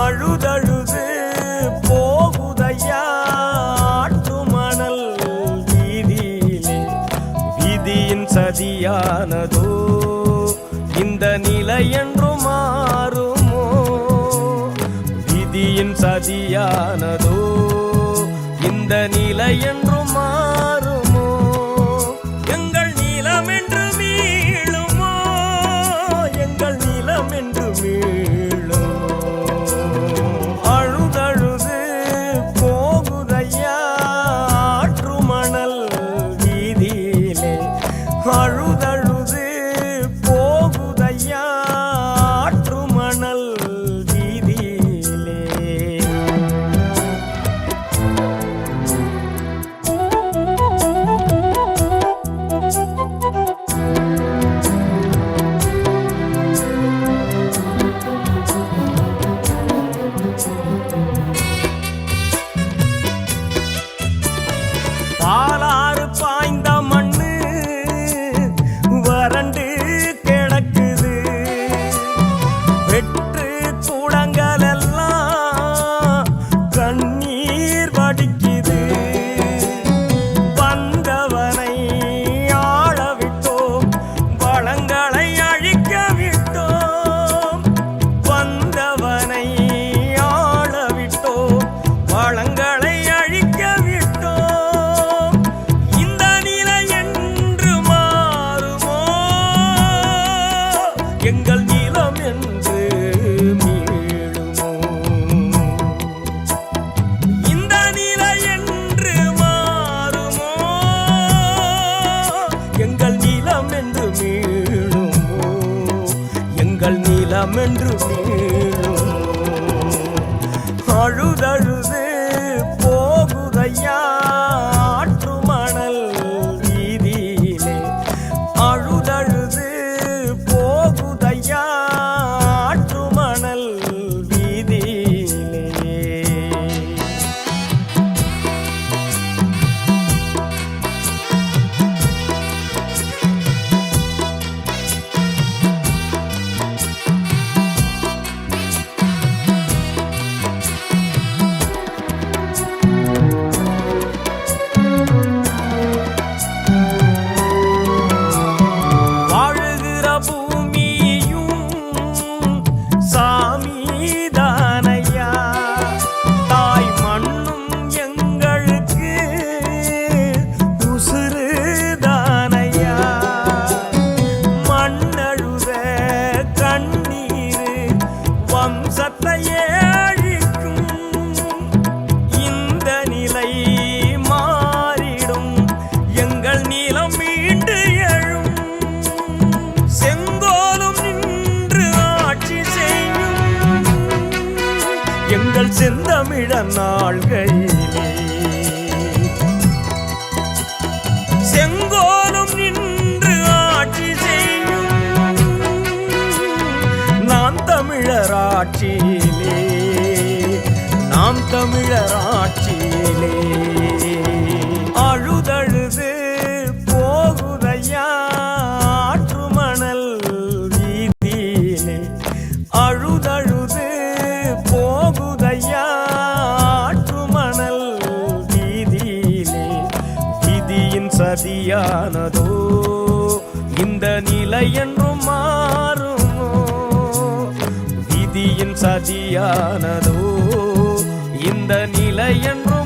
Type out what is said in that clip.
அழுதழுது போகுதையா ஆற்றுமணல் வீதியிலே. விதியின் சதியானதோ இந்த நிலை என்று மாறுமோ? விதியின் சதியானதோ இந்த நிலை என்று மாறுமோ? எங்கள் நிலம் என்று மீளுமோ? எங்கள் நிலம் என்று மீளுமோ? அழுதழுது போகுதையா ஆற்றுமணல் வீதியிலே. அழுதழுது போகுதையா ஆற்றுமணல் வீதியிலே. பாலாறு பாய்ந்த மண்ணு வறண்டு கிடக்குது. வெற்று கூடங்கள் எல்லாம் கண்ணீர் வடிக்குது. வந்தவனை ஆள விட்டோம், வளங்களை அழிக்க விட்டோம். வந்தவனை ஆள விட்டோம், வளங்களை அழிக்க விட்டோம். இந்த நிலை என்று மாறுமோ? எங்கள் நிலம் என்று மீளுமோ? இந்த நிலை என்று மாறுமோ? எங்கள் நிலம் என்று மீளுமோ? எங்கள் நிலம் என்று மீளுமோ? அழுதழுது போகுதையா ஆற்றுமணல் வீதியிலே. அழுதழுது போகுதையா ஆற்றுமணல் வீதியிலே. வாழுகிற பூமியும் சாமிதானையா. தாய் மண்ணும் எங்களுக்கு உசுறுதானையா. மண்ணழுத கண்ணீர் வம்சத்தையே அழிக்கும். இந்த நிலை மாறிடும், எங்கள் நிலம் மீண்டு எழும். செங்கோலும் நின்று ஆட்சி செய்யும் எங்கள் செந்தமிழ நாள்களிலே. செங்கோலும் நின்று ஆட்சி செய்யும் நாம் தமிழர் ஆட்சியிலே. நாம் தமிழர் ஆட்சியிலே. அழுதழுது போகுதையா ஆற்றுமணல் வீதியிலே. அழுதழுது போகுதையா ஆற்றுமணல் வீதியிலே. விதியின் சதியானதோ இந்த நிலை என்று மாறுமோ? விதியின் சதியானதோ இந்த நிலை என்று